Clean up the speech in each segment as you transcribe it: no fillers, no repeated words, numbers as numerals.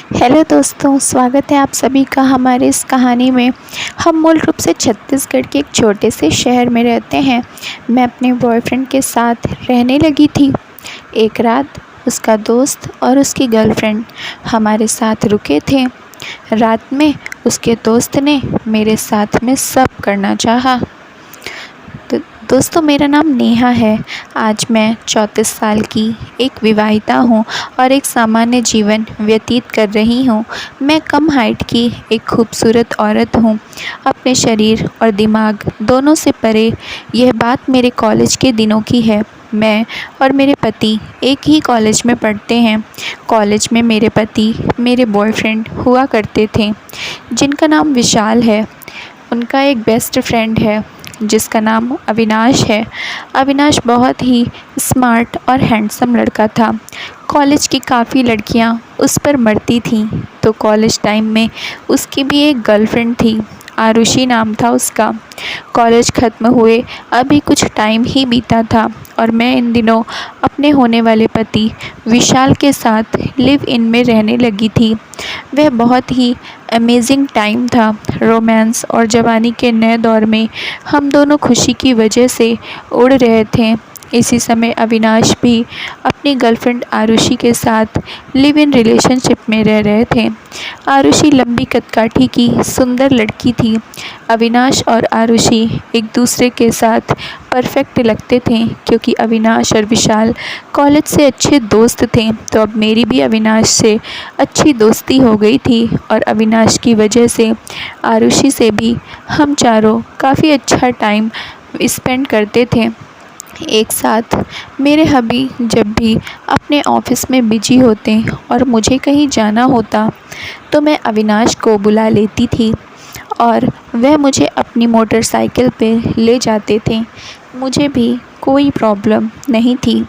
Hello दोस्तों, स्वागत है आप सभी का हमारे इस कहानी में। हम मूल रूप से छत्तीसगढ़ के एक छोटे से शहर में रहते हैं। मैं अपने बॉयफ्रेंड के साथ रहने लगी थी। एक रात उसका दोस्त और उसकी गर्लफ्रेंड हमारे साथ रुके थे। रात में उसके दोस्त ने मेरे साथ में सब करना चाहा। तो दोस्तों, मेरा नाम नेहा है। आज मैं 34 साल की एक विवाहिता हूँ और एक सामान्य जीवन व्यतीत कर रही हूँ। मैं कम हाइट की एक खूबसूरत औरत हूँ, अपने शरीर और दिमाग दोनों से परे। यह बात मेरे कॉलेज के दिनों की है। मैं और मेरे पति एक ही कॉलेज में पढ़ते हैं। कॉलेज में मेरे पति मेरे बॉयफ्रेंड हुआ करते थे, जिनका नाम विशाल है। उनका एक बेस्ट फ्रेंड है जिसका नाम अविनाश है। अविनाश बहुत ही स्मार्ट और हैंडसम लड़का था। कॉलेज की काफ़ी लड़कियां उस पर मरती थीं, तो कॉलेज टाइम में उसकी भी एक गर्लफ्रेंड थी। आरुषि नाम था उसका। कॉलेज ख़त्म हुए अभी कुछ टाइम ही बीता था और मैं इन दिनों अपने होने वाले पति विशाल के साथ लिव इन में रहने लगी थी। वह बहुत ही अमेजिंग टाइम था। रोमांस और जवानी के नए दौर में हम दोनों खुशी की वजह से उड़ रहे थे। इसी समय अविनाश भी अपनी गर्लफ्रेंड आरुषि के साथ लिव इन रिलेशनशिप में रह रहे थे। आरुषि लंबी कदकाठी की सुंदर लड़की थी। अविनाश और आरुषि एक दूसरे के साथ परफेक्ट लगते थे, क्योंकि अविनाश और विशाल कॉलेज से अच्छे दोस्त थे। तो अब मेरी भी अविनाश से अच्छी दोस्ती हो गई थी और अविनाश की वजह से आरुषि से भी हम चारों काफ़ी अच्छा टाइम स्पेंड करते थे एक साथ। मेरे हबी जब भी अपने ऑफिस में बिजी होते और मुझे कहीं जाना होता, तो मैं अविनाश को बुला लेती थी और वह मुझे अपनी मोटरसाइकिल पे ले जाते थे। मुझे भी कोई प्रॉब्लम नहीं थी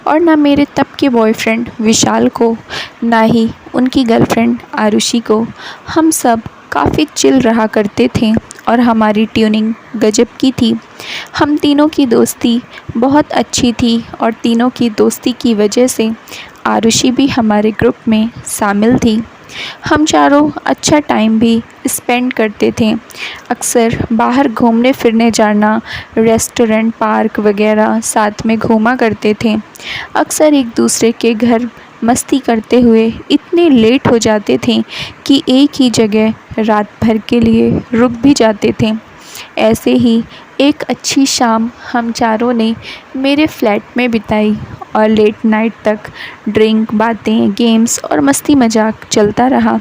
और ना मेरे तब के बॉयफ्रेंड विशाल को, ना ही उनकी गर्लफ्रेंड आरुषि को। हम सब काफ़ी चिल रहा करते थे और हमारी ट्यूनिंग गजब की थी। हम तीनों की दोस्ती बहुत अच्छी थी और तीनों की दोस्ती की वजह से आरुषि भी हमारे ग्रुप में शामिल थी। हम चारों अच्छा टाइम भी स्पेंड करते थे। अक्सर बाहर घूमने फिरने जाना, रेस्टोरेंट, पार्क वगैरह साथ में घूमा करते थे। अक्सर एक दूसरे के घर मस्ती करते हुए इतने लेट हो जाते थे कि एक ही जगह रात भर के लिए रुक भी जाते थे। ऐसे ही एक अच्छी शाम हम चारों ने मेरे फ्लैट में बिताई और लेट नाइट तक ड्रिंक, बातें, गेम्स और मस्ती मजाक चलता रहा।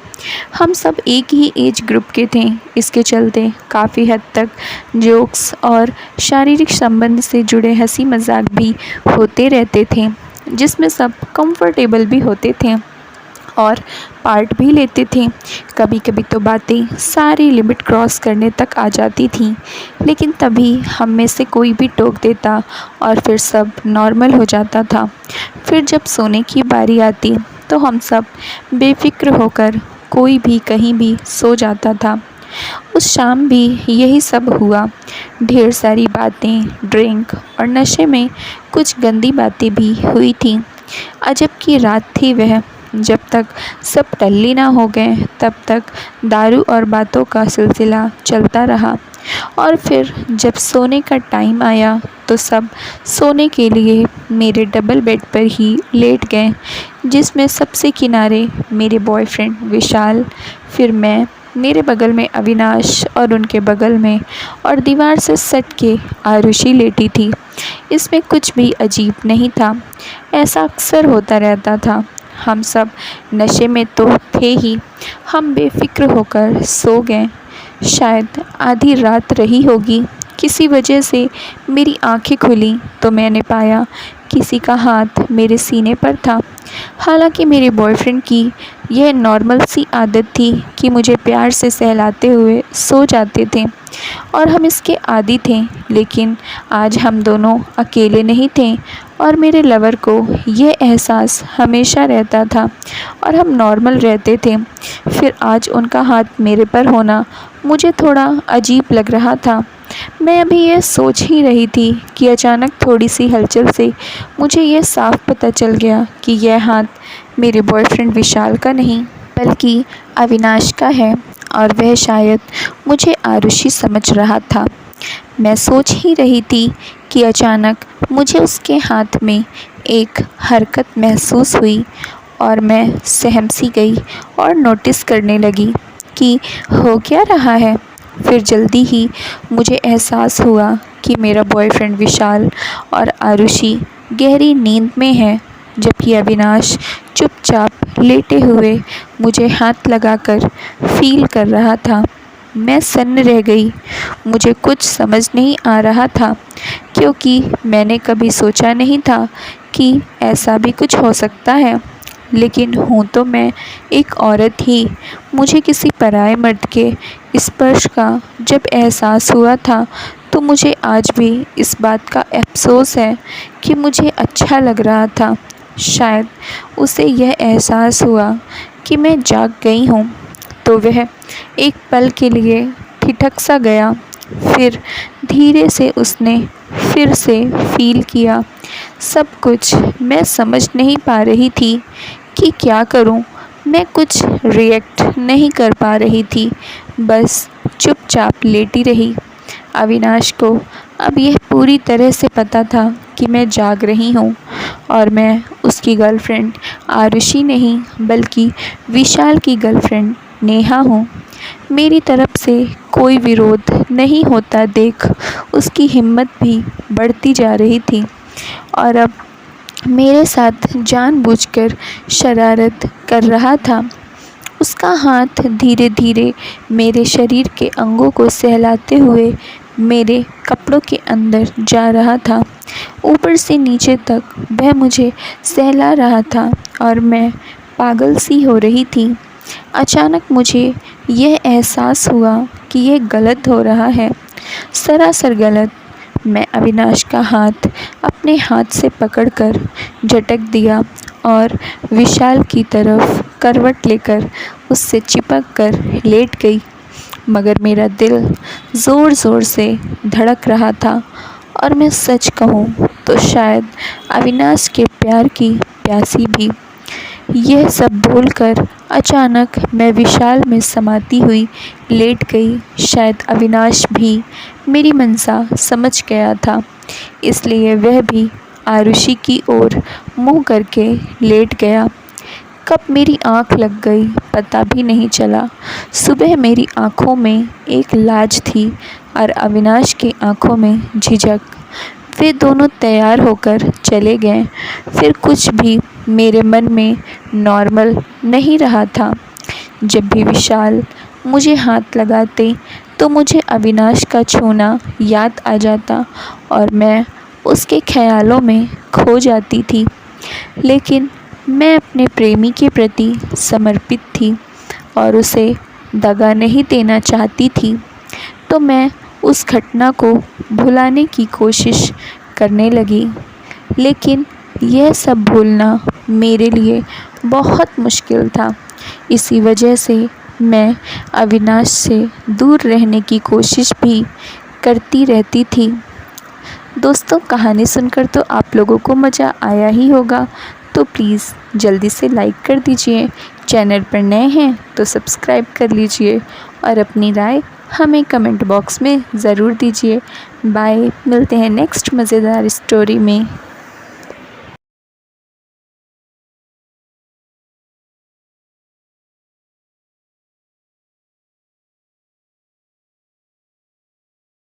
हम सब एक ही एज ग्रुप के थे, इसके चलते काफ़ी हद तक जोक्स और शारीरिक संबंध से जुड़े हंसी मजाक भी होते रहते थे, जिसमें सब कंफर्टेबल भी होते थे और पार्ट भी लेते थे। कभी कभी तो बातें सारी लिमिट क्रॉस करने तक आ जाती थीं, लेकिन तभी हम में से कोई भी टोक देता और फिर सब नॉर्मल हो जाता था। फिर जब सोने की बारी आती तो हम सब बेफिक्र होकर कोई भी कहीं भी सो जाता था। उस शाम भी यही सब हुआ। ढेर सारी बातें, ड्रिंक और नशे में कुछ गंदी बातें भी हुई थीं। अजब की रात थी वह। जब तक सब टल्ली ना हो गए तब तक दारू और बातों का सिलसिला चलता रहा और फिर जब सोने का टाइम आया तो सब सोने के लिए मेरे डबल बेड पर ही लेट गए, जिसमें सबसे किनारे मेरे बॉयफ्रेंड विशाल, फिर मैं, मेरे बगल में अविनाश और उनके बगल में और दीवार से सट के आरुषि लेटी थी। इसमें कुछ भी अजीब नहीं था, ऐसा अक्सर होता रहता था। हम सब नशे में तो थे ही। हम बेफिक्र होकर सो गए। शायद आधी रात रही होगी, किसी वजह से मेरी आंखें खुली तो मैंने पाया किसी का हाथ मेरे सीने पर था। हालांकि मेरे बॉयफ्रेंड की यह नॉर्मल सी आदत थी कि मुझे प्यार से सहलाते हुए सो जाते थे और हम इसके आदी थे, लेकिन आज हम दोनों अकेले नहीं थे और मेरे लवर को यह एहसास हमेशा रहता था और हम नॉर्मल रहते थे। फिर आज उनका हाथ मेरे पर होना मुझे थोड़ा अजीब लग रहा था। मैं अभी यह सोच ही रही थी कि अचानक थोड़ी सी हलचल से मुझे यह साफ पता चल गया कि यह हाथ मेरे बॉयफ्रेंड विशाल का नहीं बल्कि अविनाश का है और वह शायद मुझे आरुषि समझ रहा था। मैं सोच ही रही थी कि अचानक मुझे उसके हाथ में एक हरकत महसूस हुई और मैं सहम सी गई और नोटिस करने लगी कि हो क्या रहा है। फिर जल्दी ही मुझे एहसास हुआ कि मेरा बॉयफ्रेंड विशाल और आरुषि गहरी नींद में है, जबकि अविनाश चुपचाप लेटे हुए मुझे हाथ लगाकर फील कर रहा था। मैं सन्न रह गई। मुझे कुछ समझ नहीं आ रहा था, क्योंकि मैंने कभी सोचा नहीं था कि ऐसा भी कुछ हो सकता है। लेकिन हूँ तो मैं एक औरत ही। मुझे किसी पराये मर्द के स्पर्श का जब एहसास हुआ था, तो मुझे आज भी इस बात का अफसोस है कि मुझे अच्छा लग रहा था। शायद उसे यह एहसास हुआ कि मैं जाग गई हूँ, तो वह एक पल के लिए ठिठक सा गया। फिर धीरे से उसने फिर से फील किया सब कुछ। मैं समझ नहीं पा रही थी कि क्या करूं। मैं कुछ रिएक्ट नहीं कर पा रही थी, बस चुपचाप लेटी रही। अविनाश को अब यह पूरी तरह से पता था कि मैं जाग रही हूँ और मैं उसकी गर्लफ्रेंड आरुषि नहीं, बल्कि विशाल की गर्लफ्रेंड नेहा हूँ। मेरी तरफ से कोई विरोध नहीं होता देख उसकी हिम्मत भी बढ़ती जा रही थी और अब मेरे साथ जानबूझकर शरारत कर रहा था। उसका हाथ धीरे धीरे मेरे शरीर के अंगों को सहलाते हुए मेरे कपड़ों के अंदर जा रहा था। ऊपर से नीचे तक वह मुझे सहला रहा था और मैं पागल सी हो रही थी। अचानक मुझे यह एहसास हुआ कि यह गलत हो रहा है, सरासर गलत। मैं अविनाश का हाथ अपने हाथ से पकड़कर झटक दिया और विशाल की तरफ करवट लेकर उससे चिपक कर लेट गई। मगर मेरा दिल ज़ोर ज़ोर से धड़क रहा था और मैं सच कहूँ तो शायद अविनाश के प्यार की प्यासी भी। यह सब भूलकर अचानक मैं विशाल में समाती हुई लेट गई। शायद अविनाश भी मेरी मनसा समझ गया था, इसलिए वह भी आरुषि की ओर मुँह करके लेट गया। कब मेरी आँख लग गई पता भी नहीं चला। सुबह मेरी आँखों में एक लाज थी और अविनाश की आँखों में झिझक। वे दोनों तैयार होकर चले गए। फिर कुछ भी मेरे मन में नॉर्मल नहीं रहा था। जब भी विशाल मुझे हाथ लगाते तो मुझे अविनाश का छूना याद आ जाता और मैं उसके ख्यालों में खो जाती थी। लेकिन मैं अपने प्रेमी के प्रति समर्पित थी और उसे दगा नहीं देना चाहती थी, तो मैं उस घटना को भुलाने की कोशिश करने लगी। लेकिन यह सब भूलना मेरे लिए बहुत मुश्किल था। इसी वजह से मैं अविनाश से दूर रहने की कोशिश भी करती रहती थी। दोस्तों, कहानी सुनकर तो आप लोगों को मज़ा आया ही होगा, तो प्लीज़ जल्दी से लाइक कर दीजिए। चैनल पर नए हैं तो सब्सक्राइब कर लीजिए और अपनी राय हमें कमेंट बॉक्स में ज़रूर दीजिए। बाय, मिलते हैं नेक्स्ट मज़ेदार स्टोरी में।